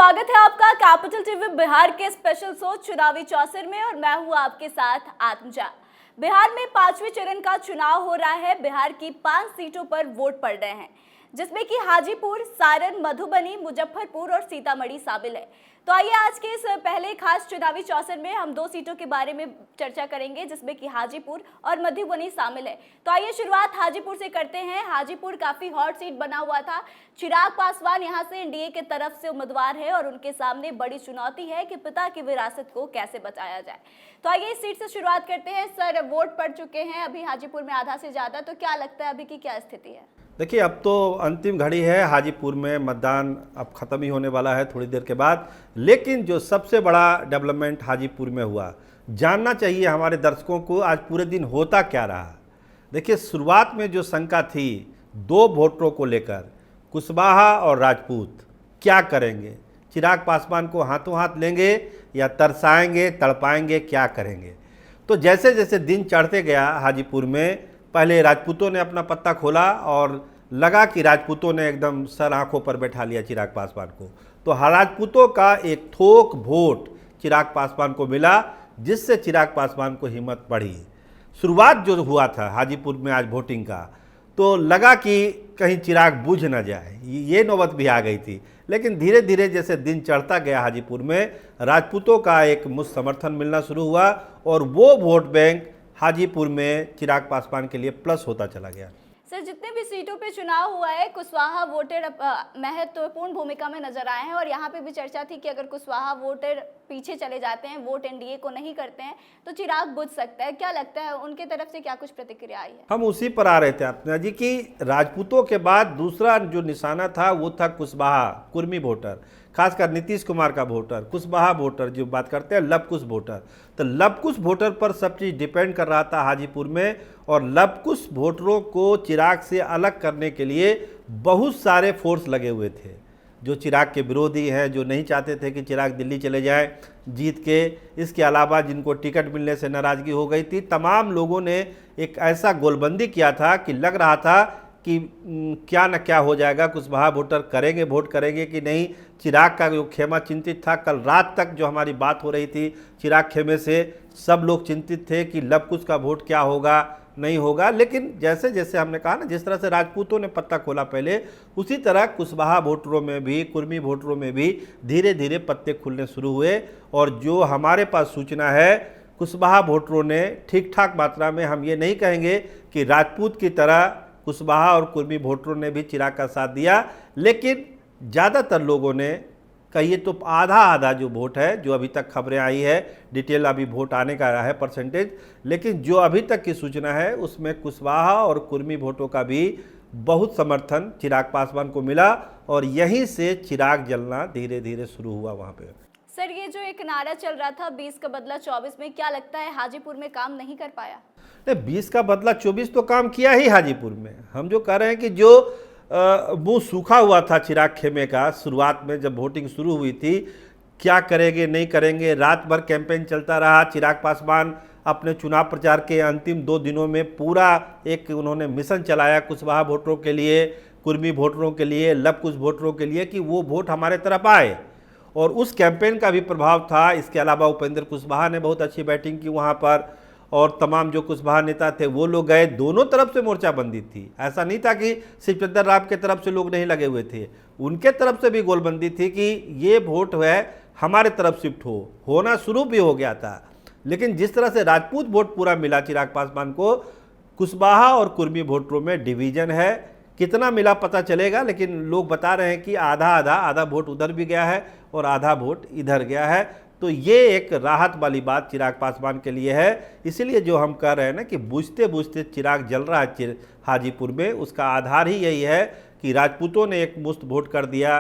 स्वागत है आपका कैपिटल टीवी बिहार के स्पेशल शो चुनावी चौसर में और मैं हूं आपके साथ आत्मजा। बिहार में 5वें चरण का चुनाव हो रहा है। बिहार की 5 सीटों पर वोट पड़ रहे हैं, जिसमें कि हाजीपुर, सारण, मधुबनी, मुजफ्फरपुर और सीतामढ़ी शामिल है। तो आइए आज के इस पहले खास चुनावी चौसर में हम 2 सीटों के बारे में चर्चा करेंगे, जिसमें कि हाजीपुर और मधुबनी शामिल है। तो आइए शुरुआत हाजीपुर से करते हैं। हाजीपुर काफी हॉट सीट बना हुआ था। चिराग पासवान यहां से एनडीए के तरफ से उम्मीदवार है और उनके सामने बड़ी चुनौती है कि पिता की विरासत को कैसे बचाया जाए। तो आइए इस सीट से शुरुआत करते हैं। सर, वोट पड़ चुके हैं अभी हाजीपुर में आधा से ज्यादा, तो क्या लगता है अभी की क्या स्थिति है? देखिए, अब तो अंतिम घड़ी है। हाजीपुर में मतदान अब ख़त्म ही होने वाला है थोड़ी देर के बाद। लेकिन जो सबसे बड़ा डेवलपमेंट हाजीपुर में हुआ, जानना चाहिए हमारे दर्शकों को आज पूरे दिन होता क्या रहा। देखिए, शुरुआत में जो शंका थी 2 वोटरों को लेकर, कुशवाहा और राजपूत क्या करेंगे, चिराग पासवान को हाथों हाथ लेंगे या तरसाएंगे, तड़पाएंगे, क्या करेंगे। तो जैसे जैसे दिन चढ़ते गया हाजीपुर में, पहले राजपूतों ने अपना पत्ता खोला और लगा कि राजपूतों ने एकदम सर आंखों पर बैठा लिया चिराग पासवान को। तो राजपूतों का एक थोक वोट चिराग पासवान को मिला, जिससे चिराग पासवान को हिम्मत बढ़ी। शुरुआत जो हुआ था हाजीपुर में आज वोटिंग का, तो लगा कि कहीं चिराग बुझ न जाए, ये नौबत भी आ गई थी। लेकिन धीरे धीरे जैसे दिन चढ़ता गया हाजीपुर में, राजपूतों का एक मुझ समर्थन मिलना शुरू हुआ और वो वोट बैंक हाजीपुर में चिराग पासवान के लिए प्लस होता चला गया। सर, जितने भी सीटों पे चुनाव हुआ है, कुशवाहा वोटर महत्वपूर्ण भूमिका में नजर आए हैं और यहाँ पे भी चर्चा थी कि अगर कुशवाहा वोटर पीछे चले जाते हैं, वोट एनडीए को नहीं करते हैं, तो चिराग बुझ सकता है। क्या लगता है उनके तरफ से क्या कुछ प्रतिक्रिया आई है? हम उसी पर आ रहे थे अपना जी कि राजपूतों के बाद दूसरा जो निशाना था वो था कुशवाहा, कुर्मी वोटर, खासकर नीतीश कुमार का वोटर, कुशवाहा वोटर जो बात करते हैं, लवकुश वोटर। तो लवकुश वोटर पर सब चीज़ डिपेंड कर रहा था हाजीपुर में, और लवकुश वोटरों को चिराग से अलग करने के लिए बहुत सारे फोर्स लगे हुए थे। जो चिराग के विरोधी हैं, जो नहीं चाहते थे कि चिराग दिल्ली चले जाए जीत के, इसके अलावा जिनको टिकट मिलने से नाराज़गी हो गई थी, तमाम लोगों ने एक ऐसा गोलबंदी किया था कि लग रहा था कि क्या न क्या हो जाएगा, कुशवाहा वोटर करेंगे, वोट करेंगे कि नहीं। चिराग का जो खेमा चिंतित था, कल रात तक जो हमारी बात हो रही थी चिराग खेमे से, सब लोग चिंतित थे कि लवकुश का वोट क्या होगा, नहीं होगा। लेकिन जैसे जैसे हमने कहा ना, जिस तरह से राजपूतों ने पत्ता खोला पहले, उसी तरह कुशवाहा वोटरों में भी, कुर्मी वोटरों में भी धीरे धीरे पत्ते खुलने शुरू हुए। और जो हमारे पास सूचना है, कुशवाहा वोटरों ने ठीक ठाक मात्रा में, हम ये नहीं कहेंगे कि राजपूत की तरह कुशवाहा और कुर्मी वोटरों ने भी चिराग का साथ दिया, लेकिन ज़्यादातर लोगों ने, कहिए तो आधा आधा जो वोट है, जो अभी तक खबरें आई है, डिटेल अभी वोट आने का है परसेंटेज, लेकिन जो अभी तक की सूचना है उसमें कुशवाहा और कुर्मी वोटों का भी बहुत समर्थन चिराग पासवान को मिला और यहीं से चिराग जलना धीरे धीरे शुरू हुआ वहाँ पे। सर, ये जो एक नारा चल रहा था 20 का बदला 24 में, क्या लगता है हाजीपुर में काम नहीं कर पाया? नहीं, 20 का बदला 24 तो काम किया ही हाजीपुर में। हम जो कह रहे हैं कि जो मुंह सूखा हुआ था चिराग खेमे का, शुरुआत में जब वोटिंग शुरू हुई थी, क्या करेंगे नहीं करेंगे, रात भर कैंपेन चलता रहा। चिराग पासवान अपने चुनाव प्रचार के अंतिम 2 दिनों में पूरा एक उन्होंने मिशन चलाया कुशवाहा वोटरों के लिए, कुर्मी वोटरों के लिए, लवकुश वोटरों के लिए, कि वो वोट हमारे तरफ आए। और उस कैंपेन का भी प्रभाव था। इसके अलावा उपेंद्र कुशवाहा ने बहुत अच्छी बैटिंग की वहाँ पर, और तमाम जो कुशवाहा नेता थे वो लोग गए। दोनों तरफ से मोर्चाबंदी थी। ऐसा नहीं था कि सिर्फ चंदर राव के तरफ से लोग नहीं लगे हुए थे, उनके तरफ से भी गोलबंदी थी कि ये वोट है हमारे तरफ शिफ्ट होना शुरू भी हो गया था। लेकिन जिस तरह से राजपूत वोट पूरा मिला चिराग पासवान को, कुशवाहा और कुर्मी वोटरों में डिवीजन है। कितना मिला पता चलेगा, लेकिन लोग बता रहे हैं कि आधा वोट उधर भी गया है और आधा वोट इधर गया है। तो ये एक राहत वाली बात चिराग पासवान के लिए है। इसीलिए जो हम कह रहे हैं ना कि बुझते बुझते चिराग जल रहा है हाजीपुर में, उसका आधार ही यही है कि राजपूतों ने एक मुश्त वोट कर दिया,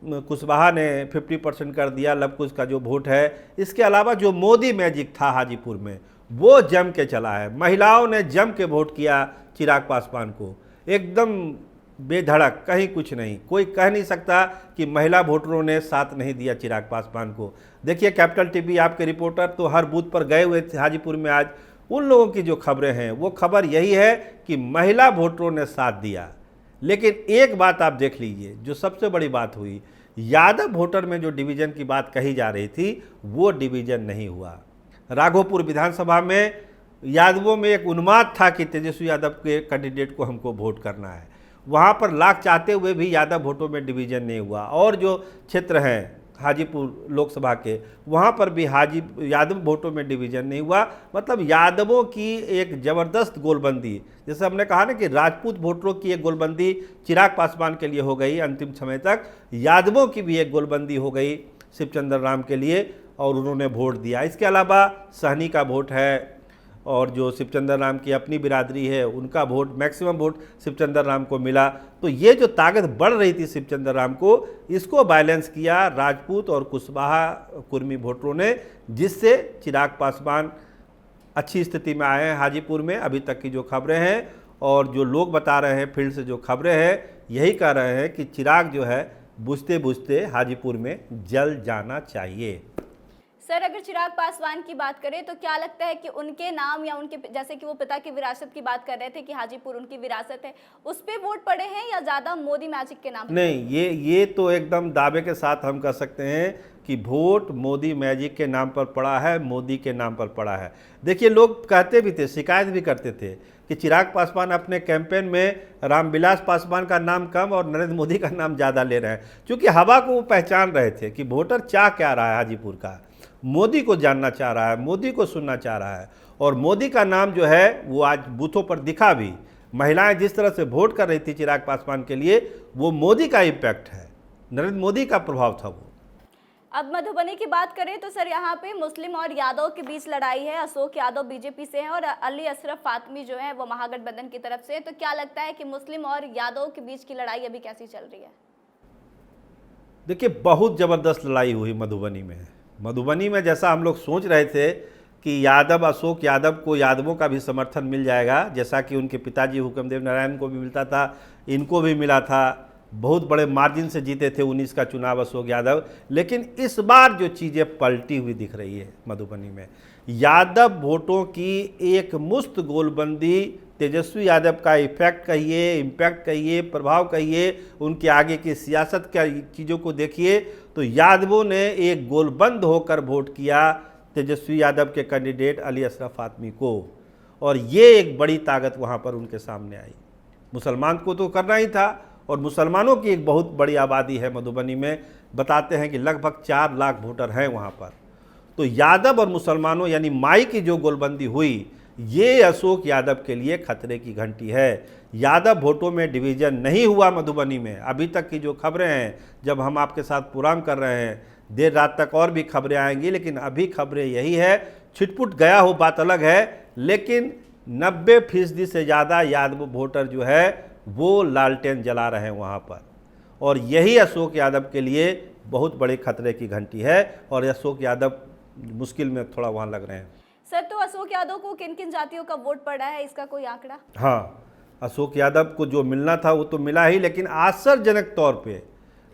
कुशवाहा ने 50% कर दिया, लवकुश का जो वोट है। इसके अलावा जो मोदी मैजिक था हाजीपुर में, वो जम के चला है। महिलाओं ने जम के वोट किया चिराग पासवान को, एकदम बेधड़क, कहीं कुछ नहीं। कोई कह नहीं सकता कि महिला वोटरों ने साथ नहीं दिया चिराग पासवान को। देखिए, कैपिटल टीवी आपके रिपोर्टर तो हर बूथ पर गए हुए थे हाजीपुर में आज। उन लोगों की जो खबरें हैं, वो खबर यही है कि महिला वोटरों ने साथ दिया। लेकिन एक बात आप देख लीजिए, जो सबसे बड़ी बात हुई, यादव वोटर में जो डिवीज़न की बात कही जा रही थी वो डिवीज़न नहीं हुआ। राघोपुर विधानसभा में यादवों में एक उन्माद था कि तेजस्वी यादव के कैंडिडेट को हमको वोट करना है, वहाँ पर लाख चाहते हुए भी यादव वोटों में डिवीज़न नहीं हुआ। और जो क्षेत्र हैं हाजीपुर लोकसभा के, वहाँ पर भी यादव वोटों में डिवीज़न नहीं हुआ। मतलब यादवों की एक ज़बरदस्त गोलबंदी, जैसे हमने कहा ना कि राजपूत वोटरों की एक गोलबंदी चिराग पासवान के लिए हो गई अंतिम समय तक, यादवों की भी एक गोलबंदी हो गई शिवचंद्र राम के लिए और उन्होंने वोट दिया। इसके अलावा सहनी का वोट है और जो शिवचंद्र राम की अपनी बिरादरी है उनका vote, maximum vote Shivchandra Ram को मिला। तो ये जो ताकत बढ़ रही थी शिवचंद्र राम को, इसको बैलेंस किया राजपूत और कुशवाहा कुर्मी वोटरों ने, जिससे चिराग पासवान अच्छी स्थिति में आए हैं हाजीपुर में। अभी तक की जो खबरें हैं और जो लोग बता रहे हैं फील्ड से जो खबरें हैं, यही कह रहे हैं कि चिराग जो है बुझते बुझते हाजीपुर में जल जाना चाहिए। सर, अगर चिराग पासवान की बात करें तो क्या लगता है कि उनके नाम या उनके, जैसे कि वो पिता की विरासत की बात कर रहे थे कि हाजीपुर उनकी विरासत है, उस पे वोट पड़े हैं या ज़्यादा मोदी मैजिक के नाम पे? नहीं, ये तो एकदम दावे के साथ हम कह सकते हैं कि वोट मोदी मैजिक के नाम पर पड़ा है, मोदी के नाम पर पड़ा है। देखिए, लोग कहते भी थे, शिकायत भी करते थे कि चिराग पासवान अपने कैंपेन में रामविलास पासवान का नाम कम और नरेंद्र मोदी का नाम ज़्यादा ले रहे हैं, क्योंकि हवा को वो पहचान रहे थे कि वोटर चाह क्या रहा है हाजीपुर का। मोदी को जानना चाह रहा है, मोदी को सुनना चाह रहा है, और मोदी का नाम जो है वो आज बूथों पर दिखा भी। महिलाएं जिस तरह से वोट कर रही थी चिराग पासवान के लिए, वो मोदी का इम्पैक्ट है, नरेंद्र मोदी का प्रभाव था वो। अब मधुबनी की बात करें तो सर, यहाँ पे मुस्लिम और यादव के बीच लड़ाई है। अशोक यादव बीजेपी से हैं और अली अशरफ फातमी जो है वो महागठबंधन की तरफ से। तो क्या लगता है कि मुस्लिम और यादव के बीच की लड़ाई अभी कैसी चल रही है? देखिए, बहुत ज़बरदस्त लड़ाई हुई मधुबनी में जैसा हम लोग सोच रहे थे कि अशोक यादव को यादवों का भी समर्थन मिल जाएगा, जैसा कि उनके पिताजी हुक्मदेव नारायण को भी मिलता था, इनको भी मिला था। बहुत बड़े मार्जिन से जीते थे 19 का चुनाव अशोक यादव। लेकिन इस बार जो चीज़ें पलटी हुई दिख रही है मधुबनी में, यादव वोटों की एक मुस्त गोलबंदी, तेजस्वी यादव का इफेक्ट कहिए, इम्पैक्ट कहिए, प्रभाव कहिए, उनके आगे की सियासत का चीज़ों को देखिए, तो यादवों ने एक गोलबंद होकर वोट किया तेजस्वी यादव के कैंडिडेट अली अशरफ फातमी को, और ये एक बड़ी ताकत वहाँ पर उनके सामने आई। मुसलमान को तो करना ही था, और मुसलमानों की एक बहुत बड़ी आबादी है मधुबनी में, बताते हैं कि लगभग 4 लाख वोटर हैं वहाँ पर। तो यादव और मुसलमानों यानी माई की जो गोलबंदी हुई, ये अशोक यादव के लिए खतरे की घंटी है। यादव वोटों में डिवीज़न नहीं हुआ मधुबनी में। अभी तक की जो खबरें हैं, जब हम आपके साथ प्रोग्राम कर रहे हैं, देर रात तक और भी खबरें आएंगी, लेकिन अभी खबरें यही है। छिटपुट गया हो बात अलग है, लेकिन 90% से ज़्यादा यादव वोटर जो है वो लालटेन जला रहे हैं वहाँ पर, और यही अशोक यादव के लिए बहुत बड़े खतरे की घंटी है, और अशोक यादव मुश्किल में थोड़ा वहाँ लग रहे हैं। सर, तो अशोक यादव को किन किन जातियों का वोट पड़ा है, इसका कोई आंकड़ा? हाँ, अशोक यादव को जो मिलना था वो तो मिला ही, लेकिन आश्चर्यजनक तौर पे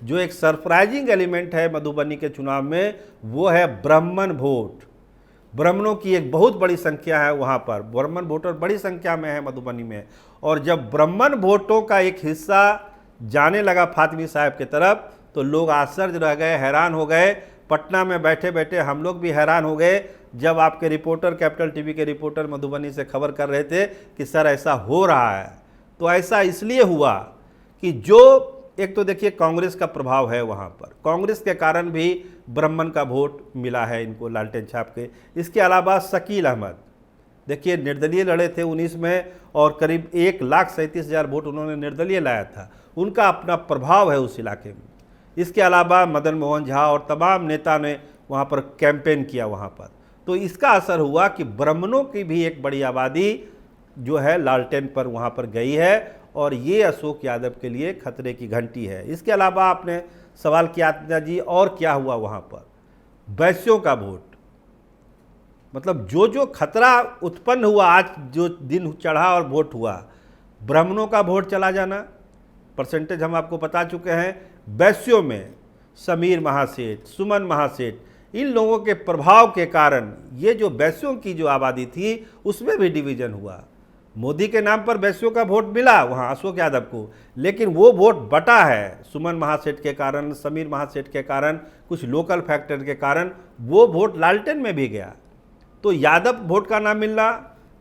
जो एक सरप्राइजिंग एलिमेंट है मधुबनी के चुनाव में, वो है ब्राह्मण वोट। ब्राह्मणों की एक बहुत बड़ी संख्या है वहाँ पर, ब्राह्मण वोटर बड़ी संख्या में है मधुबनी में। और जब ब्राह्मण वोटों का एक हिस्सा जाने लगा फातमी साहब की तरफ, तो लोग आश्चर्य रह गए, हैरान हो गए। पटना में बैठे बैठे हम लोग भी हैरान हो गए जब आपके रिपोर्टर, कैपिटल टीवी के रिपोर्टर मधुबनी से खबर कर रहे थे कि सर ऐसा हो रहा है। तो ऐसा इसलिए हुआ कि जो एक तो देखिए कांग्रेस का प्रभाव है वहाँ पर, कांग्रेस के कारण भी ब्राह्मण का वोट मिला है इनको लालटेन छाप के। इसके अलावा शकील अहमद, देखिए निर्दलीय लड़े थे 19 में, और करीब 1,37,000 वोट उन्होंने निर्दलीय लाया था, उनका अपना प्रभाव है उस इलाके में। इसके अलावा मदन मोहन झा और तमाम नेता ने वहाँ पर कैंपेन किया वहाँ पर, तो इसका असर हुआ कि ब्राह्मणों की भी एक बड़ी आबादी जो है लालटेन पर वहाँ पर गई है, और ये अशोक यादव के लिए खतरे की घंटी है। इसके अलावा आपने सवाल किया आत्मजा जी, और क्या हुआ वहाँ पर, वैश्यों का वोट, मतलब जो खतरा उत्पन्न हुआ, आज जो दिन चढ़ा और वोट हुआ, ब्राह्मणों का वोट चला जाना, परसेंटेज हम आपको बता चुके हैं। वैश्यों में समीर महासेठ, सुमन महासेठ, इन लोगों के प्रभाव के कारण ये जो वैश्यों की जो आबादी थी उसमें भी डिवीज़न हुआ। मोदी के नाम पर वैश्यों का वोट मिला वहाँ अशोक यादव को, लेकिन वो वोट बटा है सुमन महासेठ के कारण, समीर महासेठ के कारण, कुछ लोकल फैक्टर के कारण वो वोट लालटेन में भी गया। तो यादव वोट का ना मिलना,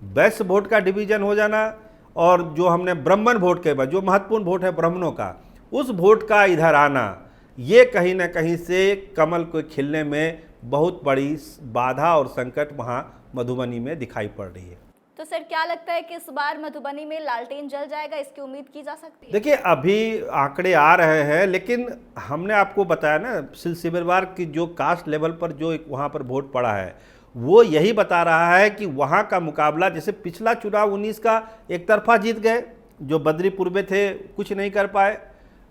वैश्य वोट का डिवीजन हो जाना, और जो हमने ब्राह्मण वोट के बाद जो महत्वपूर्ण वोट है ब्राह्मणों का, उस वोट का इधर आना, ये कहीं ना कहीं से कमल को खिलने में बहुत बड़ी बाधा और संकट वहाँ मधुबनी में दिखाई पड़ रही है। तो सर क्या लगता है कि इस बार मधुबनी में लालटेन जल जाएगा, इसकी उम्मीद की जा सकती है? देखिए अभी आंकड़े आ रहे हैं, लेकिन हमने आपको बताया ना सिलसिलेवार की जो कास्ट लेवल पर जो वहाँ पर वोट पड़ा है वो यही बता रहा है कि वहाँ का मुकाबला, जैसे पिछला चुनाव 19 का एक तरफा जीत गए, जो बद्रीपुर में थे कुछ नहीं कर पाए,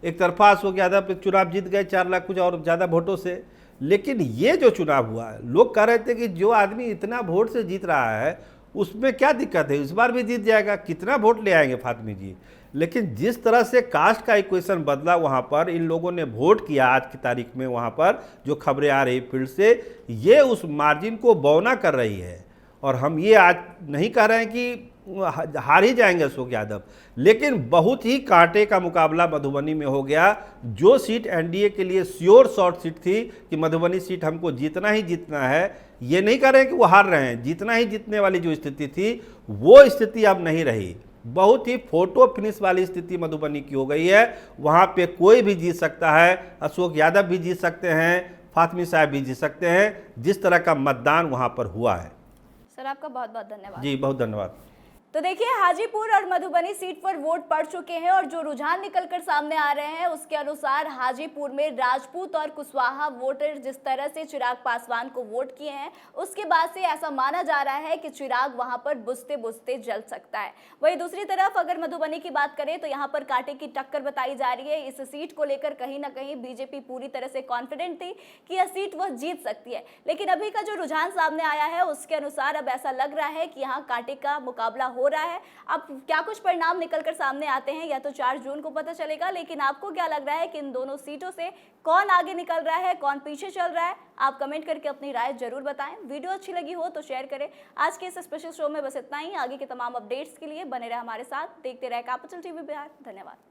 एक तरफा अशोक यादव चुनाव जीत गए 4 लाख कुछ और ज़्यादा वोटों से। लेकिन ये जो चुनाव हुआ है, लोग कह रहे थे कि जो आदमी इतना वोट से जीत रहा है उसमें क्या दिक्कत है, इस बार भी जीत जाएगा, कितना वोट ले आएंगे फातमी जी। लेकिन जिस तरह से कास्ट का इक्वेशन बदला वहाँ पर, इन लोगों ने वोट किया आज की तारीख में, वहाँ पर जो खबरें आ रही फील्ड से, ये उस मार्जिन को बौना कर रही है। और हम ये आज नहीं कह रहे हैं कि हार ही जाएंगे अशोक यादव, लेकिन बहुत ही कांटे का मुकाबला मधुबनी में हो गया। जो सीट एनडीए के लिए श्योर शॉर्ट सीट थी कि मधुबनी सीट हमको जीतना ही जीतना है, ये नहीं कह रहे हैं कि वो हार रहे हैं, जीतना ही जीतने वाली जो स्थिति थी वो स्थिति अब नहीं रही। बहुत ही फोटो फिनिश वाली स्थिति मधुबनी की हो गई है। वहाँ पे कोई भी जीत सकता है, अशोक यादव भी जीत सकते हैं, फातमी साहब भी जीत सकते हैं, जिस तरह का मतदान वहाँ पर हुआ है। सर आपका बहुत बहुत धन्यवाद। जी बहुत धन्यवाद। तो देखिए हाजीपुर और मधुबनी सीट पर वोट पड़ चुके हैं और जो रुझान निकलकर सामने आ रहे हैं उसके अनुसार हाजीपुर में राजपूत और कुशवाहा वोटर जिस तरह से चिराग पासवान को वोट किए हैं, उसके बाद से ऐसा माना जा रहा है कि चिराग वहां पर बुझते बुझते जल सकता है। वहीं दूसरी तरफ अगर मधुबनी की बात करें तो यहां पर कांटे की टक्कर बताई जा रही है। इस सीट को लेकर कहीं ना कहीं बीजेपी पूरी तरह से कॉन्फिडेंट थी कि यह सीट वह जीत सकती है, लेकिन अभी का जो रुझान सामने आया है उसके अनुसार अब ऐसा लग रहा है कि यहाँ कांटे का मुकाबला हो रहा है। अब क्या कुछ परिणाम निकलकर सामने आते हैं या तो 4 जून को पता चलेगा, लेकिन आपको क्या लग रहा है कि इन दोनों सीटों से कौन आगे निकल रहा है, कौन पीछे चल रहा है? आप कमेंट करके अपनी राय जरूर बताएं। वीडियो अच्छी लगी हो तो शेयर करें। आज के इस स्पेशल शो में बस इतना ही। आगे के तमाम अपडेट्स के लिए बने रहे हमारे साथ, देखते रहे कैपिटल टीवी बिहार। धन्यवाद।